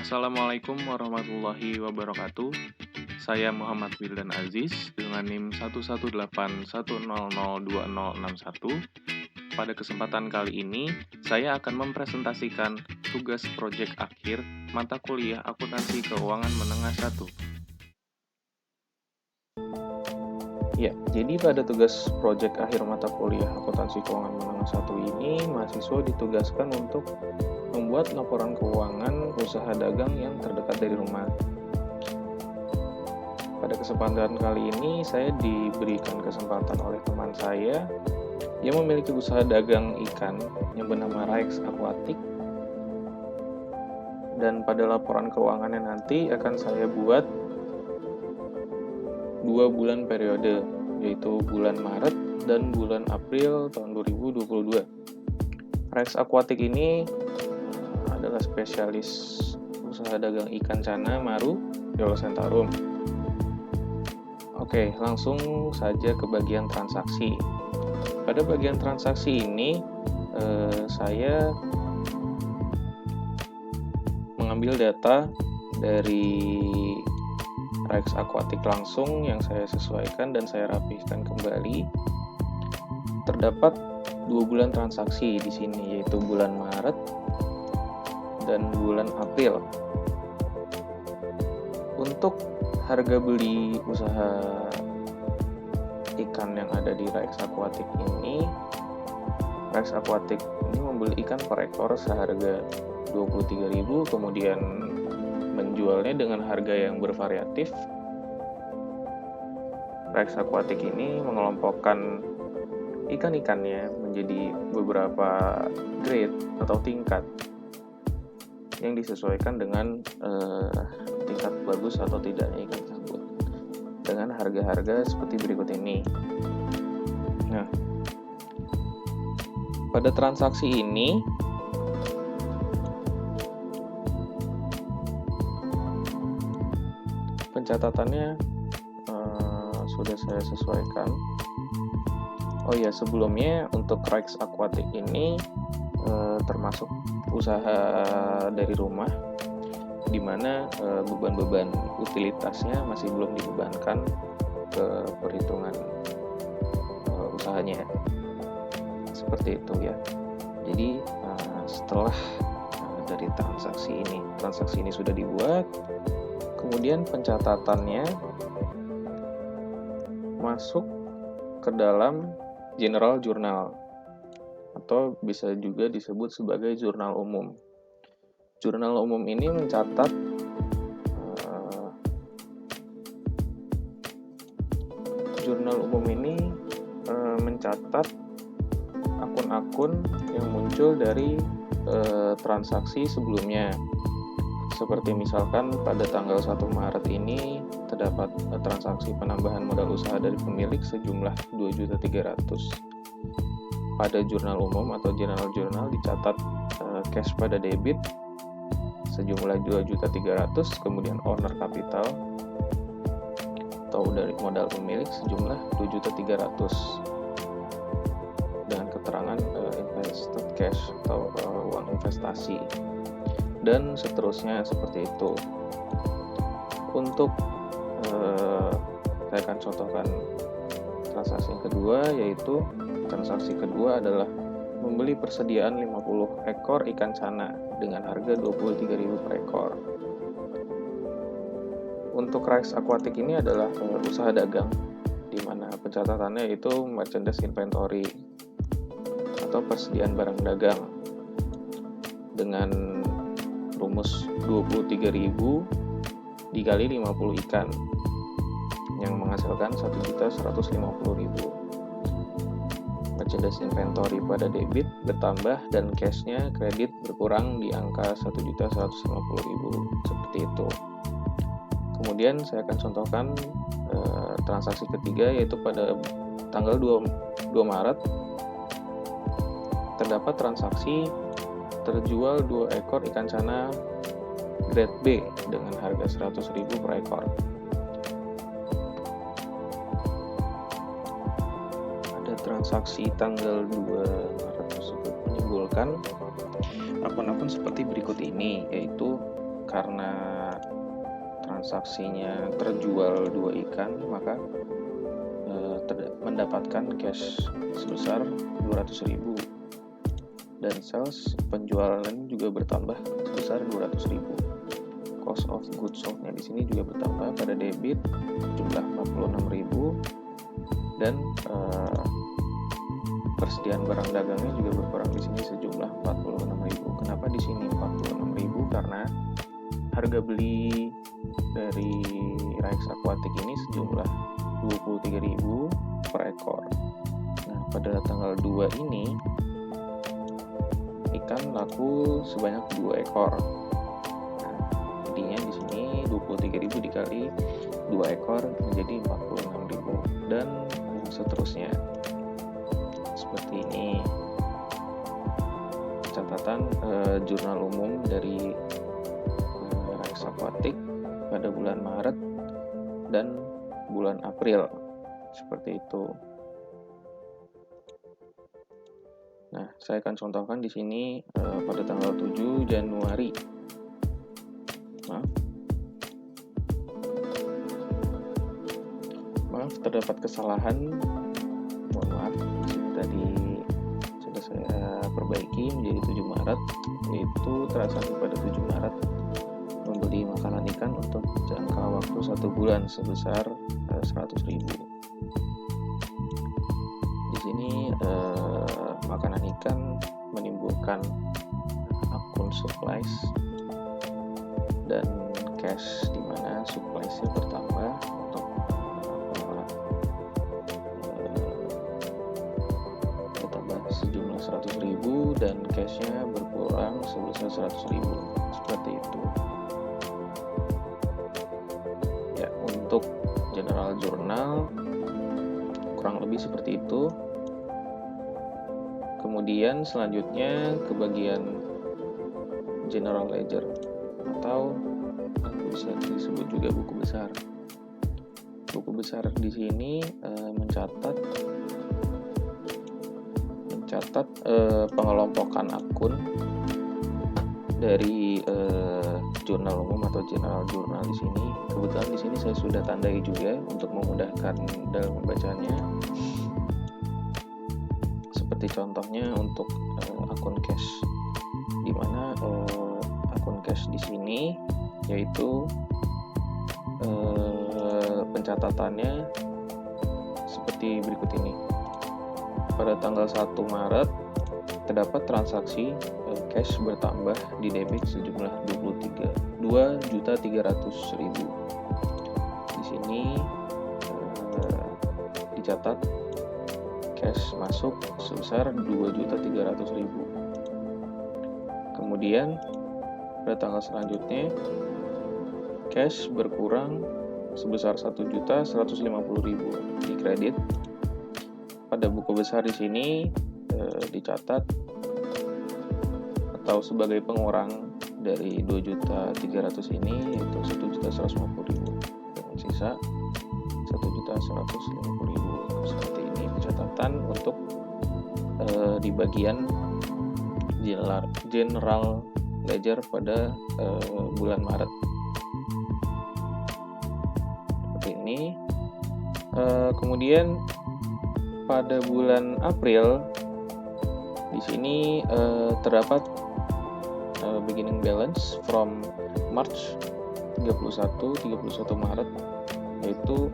Assalamualaikum warahmatullahi wabarakatuh. Saya Muhammad Wildan Aziz dengan NIM 11810020061. Pada kesempatan kali ini, saya akan mempresentasikan tugas proyek akhir mata kuliah Akuntansi Keuangan Menengah 1. Ya, jadi pada tugas proyek akhir mata kuliah Akuntansi Keuangan Menengah 1 ini, mahasiswa ditugaskan untuk membuat laporan keuangan usaha dagang yang terdekat dari rumah. Pada kesempatan kali ini, saya diberikan kesempatan oleh teman saya yang memiliki usaha dagang ikan yang bernama Raex Aquatic. Dan pada laporan keuangannya nanti akan saya buat 2 bulan periode, yaitu bulan Maret dan bulan April tahun 2022. Raex Aquatic ini adalah spesialis usaha dagang ikan cana maru Yellow-Centarum. Oke, langsung saja ke bagian transaksi. Pada bagian transaksi ini, saya mengambil data dari Raex Aquatic langsung yang saya sesuaikan dan saya rapihkan kembali. Terdapat 2 bulan transaksi di sini, yaitu bulan Maret dan bulan April. Untuk harga beli usaha ikan yang ada di Raex Aquatic ini, Raex Aquatic ini membeli ikan per ekor seharga 23.000, kemudian menjualnya dengan harga yang bervariatif. Raex Aquatic ini mengelompokkan ikan-ikannya menjadi beberapa grade atau tingkat yang disesuaikan dengan tingkat bagus atau tidaknya ikan tersebut dengan harga-harga seperti berikut ini. Nah, pada transaksi ini pencatatannya sudah saya sesuaikan. Oh ya, sebelumnya untuk Raex Aquatic ini termasuk usaha dari rumah, di mana beban-beban utilitasnya masih belum dibebankan ke perhitungan usahanya. Seperti itu ya. Jadi setelah dari transaksi ini sudah dibuat, kemudian pencatatannya masuk ke dalam General Journal atau bisa juga disebut sebagai jurnal umum. Jurnal umum ini mencatat akun-akun yang muncul dari transaksi sebelumnya. Seperti misalkan pada tanggal 1 Maret ini terdapat transaksi penambahan modal usaha dari pemilik sejumlah 2.300.000. Pada jurnal umum atau general journal dicatat cash pada debit sejumlah 2.300.000, kemudian owner capital atau dari modal pemilik sejumlah 2.300.000 dengan keterangan invested cash atau uang investasi, dan seterusnya seperti itu. Untuk saya akan contohkan transaksi yang kedua, yaitu transaksi kedua adalah membeli persediaan 50 ekor ikan cana dengan harga 23.000 per ekor. Untuk Raex Aquatic ini adalah usaha dagang, di mana pencatatannya itu merchandise inventory atau persediaan barang dagang dengan rumus 23.000 dikali 50 ikan yang menghasilkan 1.150.000. Merchandise inventory pada debit bertambah dan cashnya kredit berkurang di angka 1.150.000, seperti itu. Kemudian saya akan contohkan transaksi ketiga, yaitu pada tanggal 2 Maret terdapat transaksi terjual 2 ekor ikan cana grade B dengan harga 100.000 per ekor. Transaksi tanggal 2 Maret tersebut menimbulkan akun-akun seperti berikut ini, yaitu karena transaksinya terjual 2 ikan, maka mendapatkan cash sebesar 200.000, dan sales penjualan juga bertambah sebesar 200.000. Cost of goods sold-nya di sini juga bertambah pada debit jumlah 46.000, dan persediaan barang dagangnya juga berkurang di sini sejumlah 46.000. Kenapa di sini 46.000? Karena harga beli dari Raix Aquatic ini sejumlah 23.000 per ekor. Nah, pada tanggal 2 ini ikan laku sebanyak 2 ekor. Nah, jadinya di sini 23.000 dikali 2 ekor menjadi 46.000, dan seterusnya. Seperti ini catatan jurnal umum dari Raix Aquatic pada bulan Maret dan bulan April, seperti itu. Nah, saya akan contohkan di sini pada tanggal 7 Januari. Maaf, terdapat kesalahan. Mohon maaf, tadi sudah saya perbaiki menjadi 7 Maret, yaitu transaksi pada 7 Maret membeli makanan ikan untuk jangka waktu 1 bulan sebesar 100.000. Di sini makanan ikan menimbulkan akun supplies dan cash, di mana suppliesnya bertambah untuk bertambah sejumlah 100.000 dan cashnya berkurang sebesar 100.000, seperti itu. Ya, untuk general journal kurang lebih seperti itu. Kemudian selanjutnya ke bagian general ledger, atau bisa disebut juga buku besar. Buku besar di sini mencatat pengelompokan akun dari jurnal umum atau general journal di sini. Kebetulan di sini saya sudah tandai juga untuk memudahkan dalam membacanya. Seperti contohnya untuk akun cash, di mana akun cash di sini yaitu pencatatannya seperti berikut ini. Pada tanggal 1 Maret terdapat transaksi cash bertambah di debit sejumlah 2.300.000. Di sini dicatat cash masuk sebesar 2.300.000. Kemudian pada tanggal selanjutnya cash berkurang sebesar 1.150.000 di kredit. Pada buku besar di sini dicatat atau sebagai pengurang dari 2.300.000 ini yaitu 1.150.000 dengan sisa 1.150.000. Seperti ini pencatatan untuk di bagian general ledger pada bulan Maret. Seperti ini. Kemudian pada bulan April di sini terdapat beginning balance from March 31 Maret, yaitu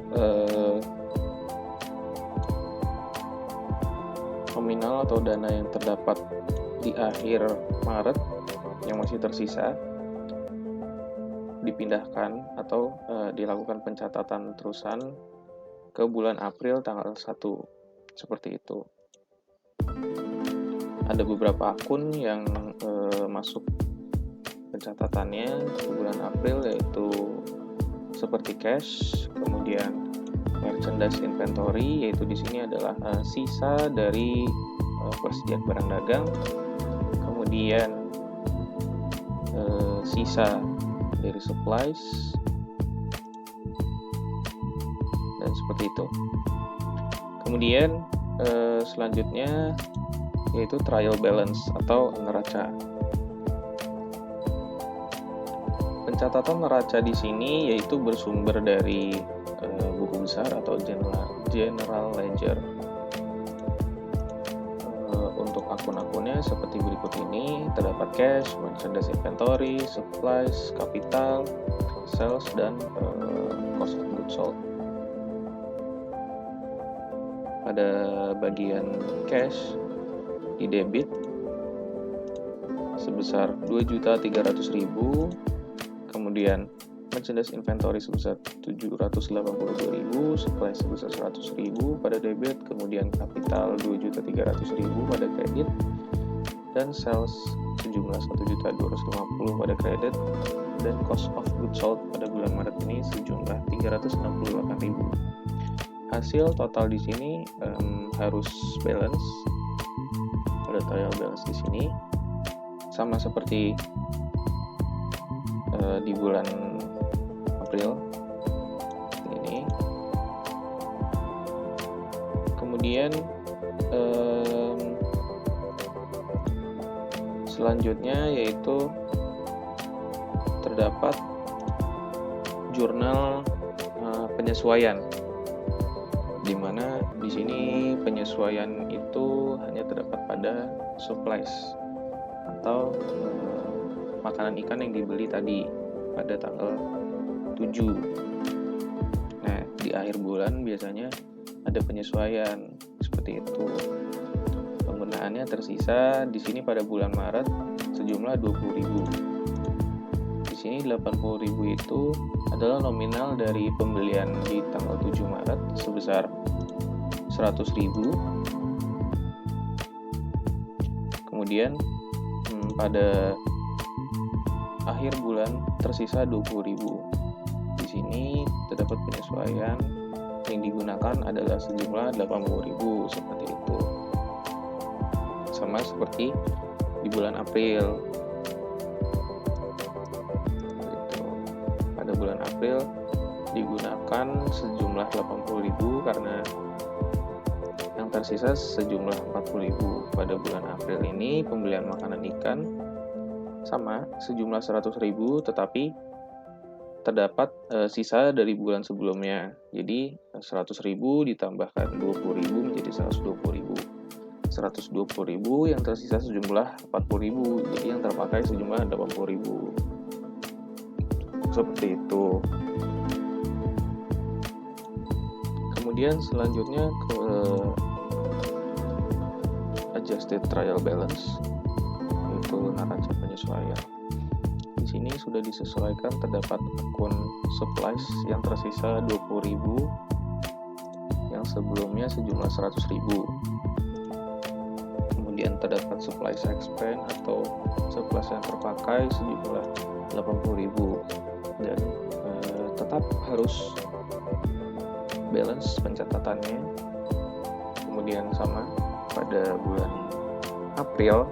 nominal atau dana yang terdapat di akhir Maret yang masih tersisa dipindahkan atau dilakukan pencatatan terusan ke bulan April tanggal 1, seperti itu. Ada beberapa akun yang masuk pencatatannya ke bulan April, yaitu seperti cash, kemudian merchandise inventory, yaitu di sini adalah sisa dari persediaan barang dagang, kemudian sisa dari supplies, dan seperti itu. Kemudian selanjutnya yaitu trial balance atau neraca. Pencatatan neraca di sini yaitu bersumber dari buku besar atau general ledger. Untuk akun-akunnya seperti berikut ini, terdapat cash, merchandise inventory, supplies, capital, sales, dan cost of goods sold. Pada bagian cash di debit sebesar 2.300.000, kemudian merchandise inventory sebesar 782.000, supply sebesar 100.000 pada debit, kemudian kapital 2.300.000 pada kredit, dan sales sejumlah 1.250.000 pada kredit, dan cost of goods sold pada bulan Maret ini sejumlah 368.000. Hasil total di sini harus balance, pada trial balance di sini sama seperti di bulan April ini. Kemudian selanjutnya yaitu terdapat jurnal penyesuaian, di mana di sini penyesuaian itu hanya terdapat pada supplies atau makanan ikan yang dibeli tadi pada tanggal 7. Nah, di akhir bulan biasanya ada penyesuaian seperti itu. Penggunaannya tersisa di sini pada bulan Maret sejumlah 20.000. Di sini 80.000 itu adalah nominal dari pembelian di tanggal 7 Maret sebesar 100.000. Kemudian pada akhir bulan tersisa 20.000. Di sini terdapat penyesuaian yang digunakan adalah sejumlah 80.000 seperti itu. Sama seperti di bulan April. Gitu. Pada bulan April digunakan sejumlah 80.000 karena yang tersisa sejumlah 40.000. Pada bulan April ini pembelian makanan ikan sama sejumlah 100.000, tetapi terdapat sisa dari bulan sebelumnya. Jadi 100.000 ditambahkan 20.000 menjadi 120.000. 120.000 yang tersisa sejumlah 40.000. Jadi yang terpakai sejumlah 80.000. Seperti itu. Kemudian selanjutnya ke adjusted trial balance, yaitu neraca penyesuaian. Di sini sudah disesuaikan, terdapat akun supplies yang tersisa 20.000 yang sebelumnya sejumlah 100.000. Kemudian terdapat supplies expense atau supplies yang terpakai sejumlah 80.000 dan tetap harus balance pencatatannya. Kemudian sama pada bulan April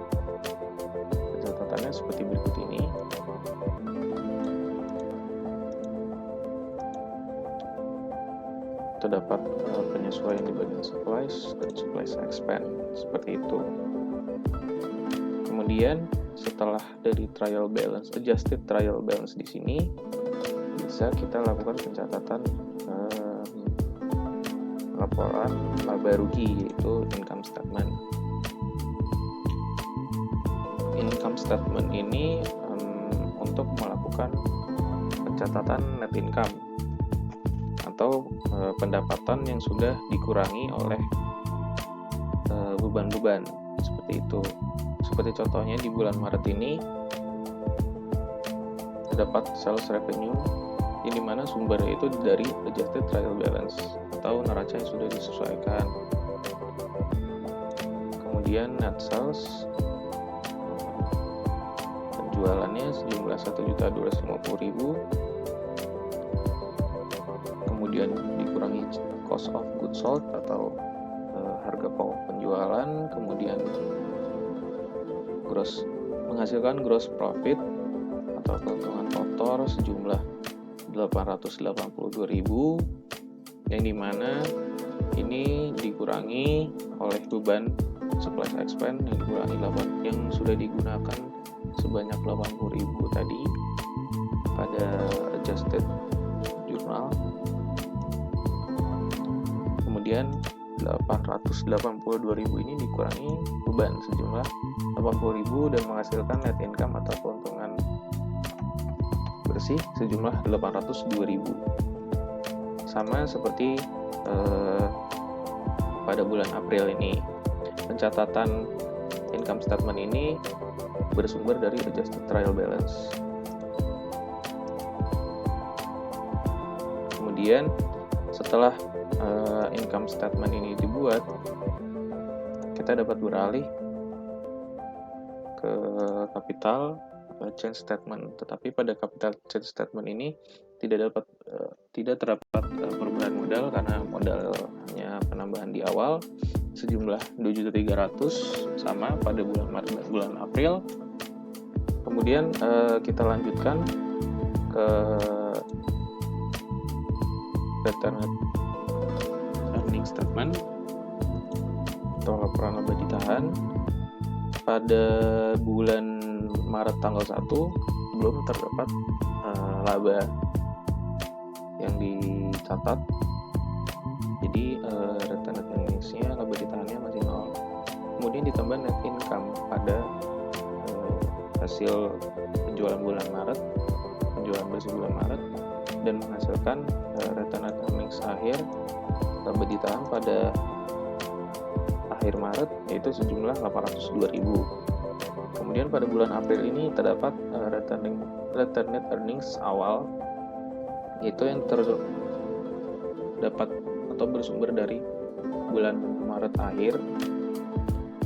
pencatatannya seperti berikut ini. Terdapat penyesuaian di bagian supplies dan supplies expense seperti itu. Kemudian setelah dari trial balance, adjusted trial balance di sini bisa kita lakukan pencatatan laporan laba rugi, yaitu income statement. Income statement ini untuk melakukan pencatatan net income atau pendapatan yang sudah dikurangi oleh beban-beban, seperti itu. Seperti contohnya di bulan Maret ini terdapat sales revenue yang dimana sumbernya itu dari adjusted trial balance atau neraca yang sudah disesuaikan. Kemudian net sales, penjualannya sejumlah 1.250.000, kemudian dikurangi cost of goods sold atau harga pokok penjualan, kemudian menghasilkan gross profit atau keuntungan kotor sejumlah 882.000, yang dimana ini dikurangi oleh beban supplies expense yang dikurangi yang sudah digunakan sebanyak 80.000 tadi pada adjusted jurnal. Kemudian 882.000 ini dikurangi beban sejumlah 80.000 dan menghasilkan net income atau keuntungan bersih sejumlah 802.000. Sama seperti pada bulan April ini. Pencatatan income statement ini bersumber dari adjusted trial balance. Kemudian setelah income statement ini dibuat, kita dapat beralih ke capital change statement. Tetapi pada capital change statement ini tidak terdapat perubahan modal karena modalnya penambahan di awal sejumlah 2.300.000 sama pada bulan Maret dan bulan April. Kemudian kita lanjutkan ke return earning statement atau laporan laba ditahan. Pada bulan Maret tanggal 1 belum terdapat laba yang dicatat, jadi return earnings-nya, laba ditahannya masih 0. Kemudian ditambah net income pada hasil penjualan bulan Maret, penjualan bersih bulan Maret, dan menghasilkan return earnings akhir laba ditahan pada akhir Maret yaitu sejumlah 802.000. Kemudian pada bulan April ini terdapat return net earnings awal, yaitu yang terdapat atau bersumber dari bulan Maret akhir,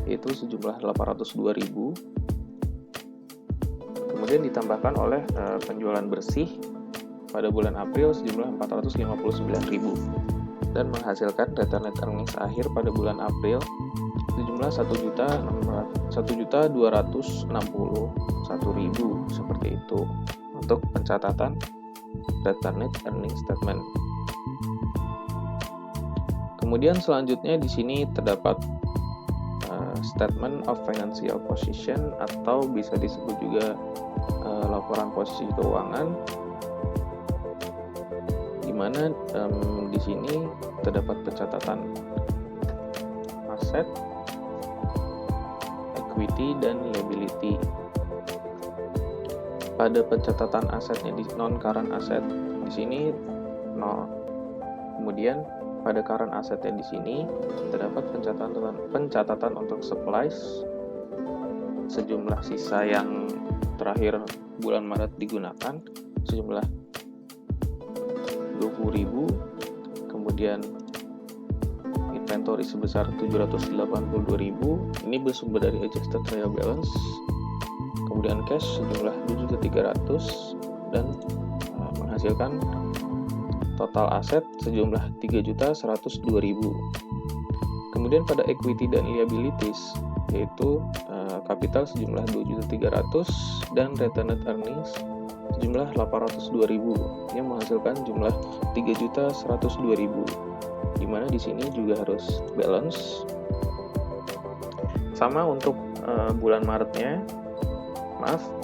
yaitu sejumlah 802.000. Kemudian ditambahkan oleh penjualan bersih pada bulan April sejumlah 459.000 dan menghasilkan return net earnings akhir pada bulan April sejumlah 1.261.000 seperti itu untuk pencatatan return net earning statement. Kemudian selanjutnya di sini terdapat statement of financial position atau bisa disebut juga laporan posisi keuangan, di mana di sini terdapat pencatatan aset, equity, dan liability. Pada pencatatan asetnya di non-current asset di sini 0. Kemudian pada current assetnya di sini terdapat pencatatan untuk supplies sejumlah sisa yang terakhir bulan Maret digunakan sejumlah 20.000. Kemudian inventory sebesar 782.000, ini bersumber dari adjusted trial balance. Kemudian cash sejumlah 2.300.000 dan menghasilkan total aset sejumlah 3.102.000. Kemudian pada equity dan liabilities yaitu capital sejumlah 2.300.000 dan return net earnings sejumlah 802.000 yang menghasilkan jumlah 3.102.000, di mana di sini juga harus balance. Sama untuk bulan Maretnya,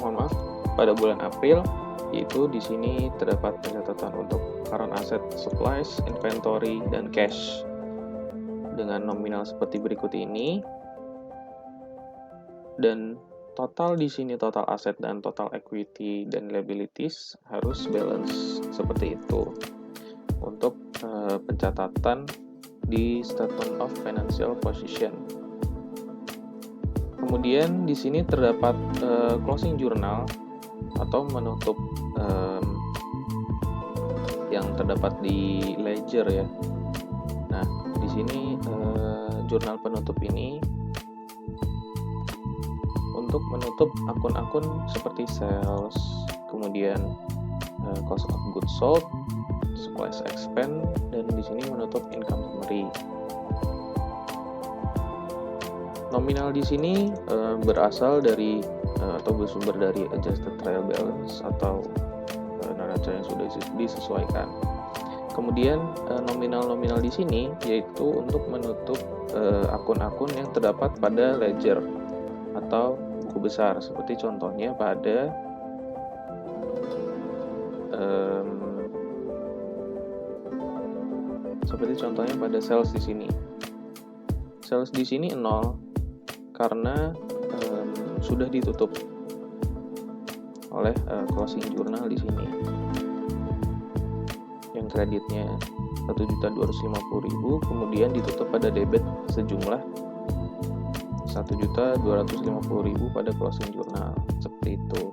mohon maaf, pada bulan April yaitu di sini terdapat pencatatan untuk current asset, supplies, inventory, dan cash dengan nominal seperti berikut ini. Dan total di sini, total aset dan total equity dan liabilities harus balance seperti itu untuk pencatatan di statement of financial position. Kemudian di sini terdapat closing journal atau menutup yang terdapat di ledger ya. Nah, di sini jurnal penutup ini untuk menutup akun-akun seperti sales, kemudian cost of goods sold, supplies expense, dan di sini menutup income summary. Nominal di sini berasal dari atau bersumber dari adjusted trial balance atau neraca yang sudah disesuaikan. Kemudian nominal-nominal di sini yaitu untuk menutup akun-akun yang terdapat pada ledger atau buku besar, seperti contohnya pada Seperti contohnya pada sales di sini. Sales di sini 0 karena sudah ditutup oleh closing jurnal di sini. Yang kreditnya 1.250.000 kemudian ditutup pada debit sejumlah 1.250.000 pada closing jurnal. Seperti itu.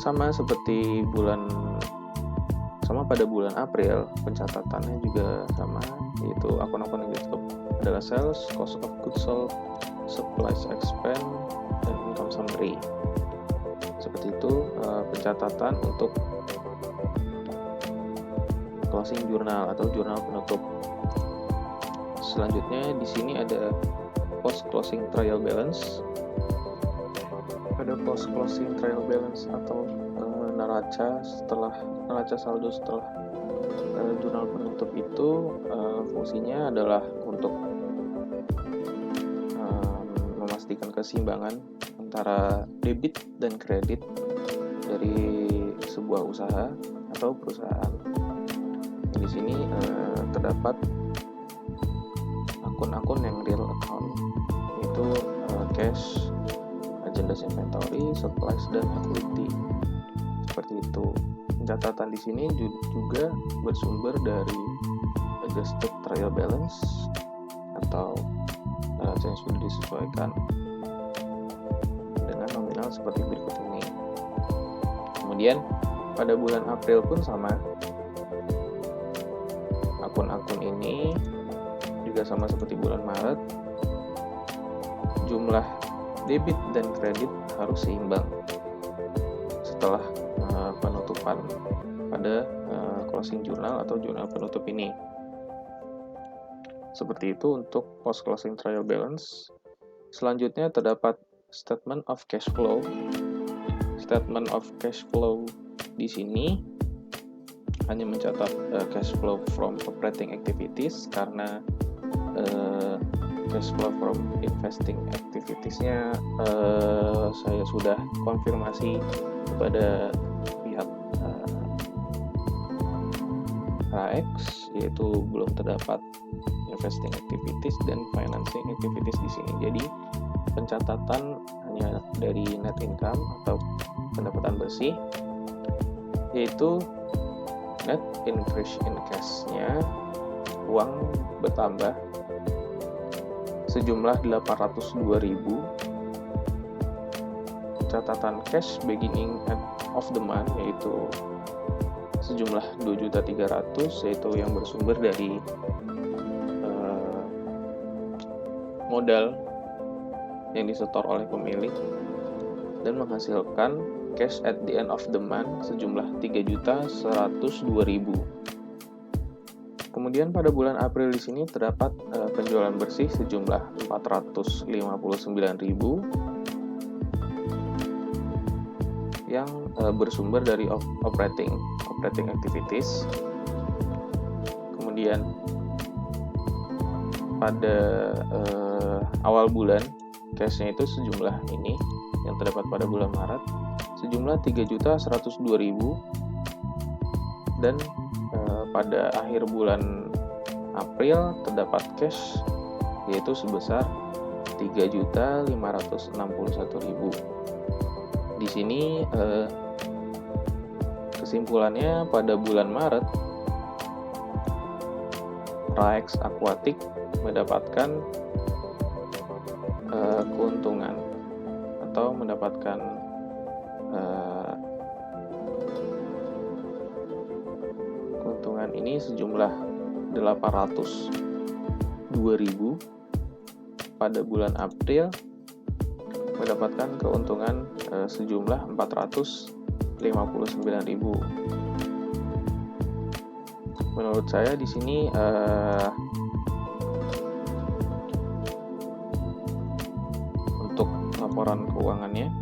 Sama pada bulan April, pencatatannya juga sama, yaitu akun-akun yang ditutup adalah sales, cost of goods sold, supplies expense, dan income summary. Seperti itu pencatatan untuk closing jurnal atau jurnal penutup. Selanjutnya di sini ada post closing trial balance. Pada post closing trial balance atau neraca saldo setelah jurnal penutup itu fungsinya adalah untuk memastikan keseimbangan antara debit dan kredit dari sebuah usaha atau perusahaan. Di sini terdapat akun-akun yang real account, yaitu cash, agendas inventory, supplies, dan equity. Seperti itu. Pencatatan di sini juga bersumber dari adjusted trial balance atau neraca yang sudah disesuaikan dengan nominal seperti berikut ini. Kemudian pada bulan April pun sama. Akun-akun ini juga sama seperti bulan Maret. Jumlah debit dan kredit harus seimbang setelah penutupan pada closing jurnal atau jurnal penutup ini. Seperti itu untuk post closing trial balance. Selanjutnya terdapat statement of cash flow. Statement of cash flow di sini hanya mencatat cash flow from operating activities karena cash flow from investing activities-nya saya sudah konfirmasi kepada pihak RAEX, yaitu belum terdapat investing activities dan financing activities di sini. Jadi pencatatan hanya dari net income atau pendapatan bersih, yaitu net increase in cash-nya, uang bertambah sejumlah 802.000. Catatan cash beginning of the month yaitu sejumlah 2.300.000, yaitu yang bersumber dari modal yang disetor oleh pemilik dan menghasilkan cash at the end of the month sejumlah 3.102.000. Kemudian pada bulan April di sini terdapat penjualan bersih sejumlah 459.000 yang bersumber dari operating activities. Kemudian pada awal bulan cash-nya itu sejumlah ini yang terdapat pada bulan Maret sejumlah 3.102.000 dan pada akhir bulan April terdapat cash yaitu sebesar 3.561.000. Di sini kesimpulannya pada bulan Maret RAEX Aquatic mendapatkan keuntungan atau mendapatkan keuntungan ini sejumlah 802.000. Pada bulan April mendapatkan keuntungan sejumlah 459.000. Menurut saya di sini untuk laporan keuangannya,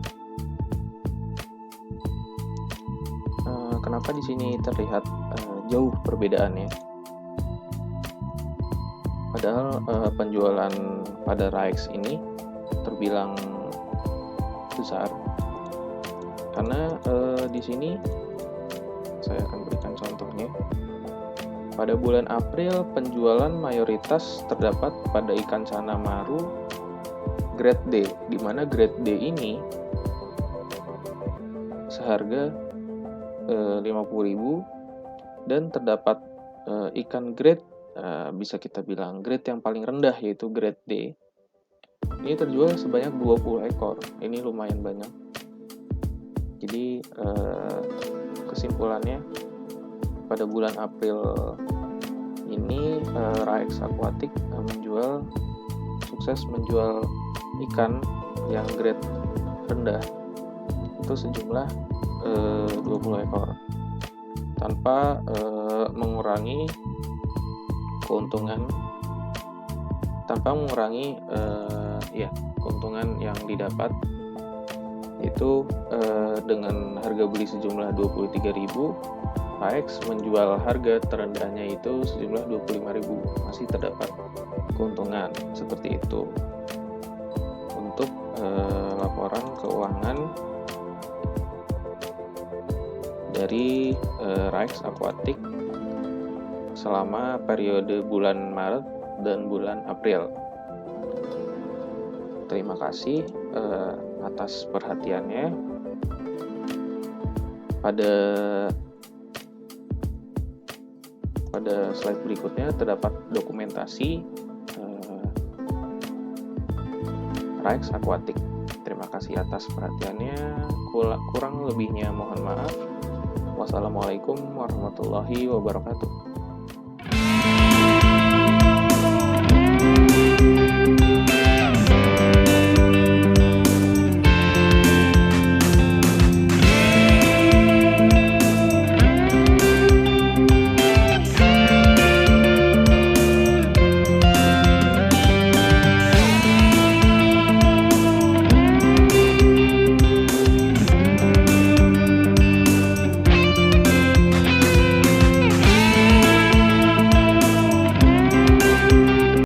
kenapa di sini terlihat jauh perbedaannya? Padahal penjualan pada RAEX ini terbilang besar, karena di sini saya akan berikan contohnya. Pada bulan April, penjualan mayoritas terdapat pada ikan cana maru grade D, di mana grade D ini seharga 50.000 dan terdapat ikan grade bisa kita bilang grade yang paling rendah yaitu grade D. Ini terjual sebanyak 20 ekor. Ini lumayan banyak. Jadi kesimpulannya pada bulan April ini Raex Aquatic sukses menjual ikan yang grade rendah itu sejumlah 20 ekor tanpa mengurangi keuntungan keuntungan yang didapat, yaitu dengan harga beli sejumlah 23.000, Raex menjual harga terendahnya itu sejumlah 25.000, masih terdapat keuntungan seperti itu. Untuk laporan keuangan dari Raex Aquatic selama periode bulan Maret dan bulan April. Terima kasih atas perhatiannya. Pada slide berikutnya terdapat dokumentasi Raex Aquatic. Terima kasih atas perhatiannya. Kurang lebihnya mohon maaf. Wassalamualaikum warahmatullahi wabarakatuh.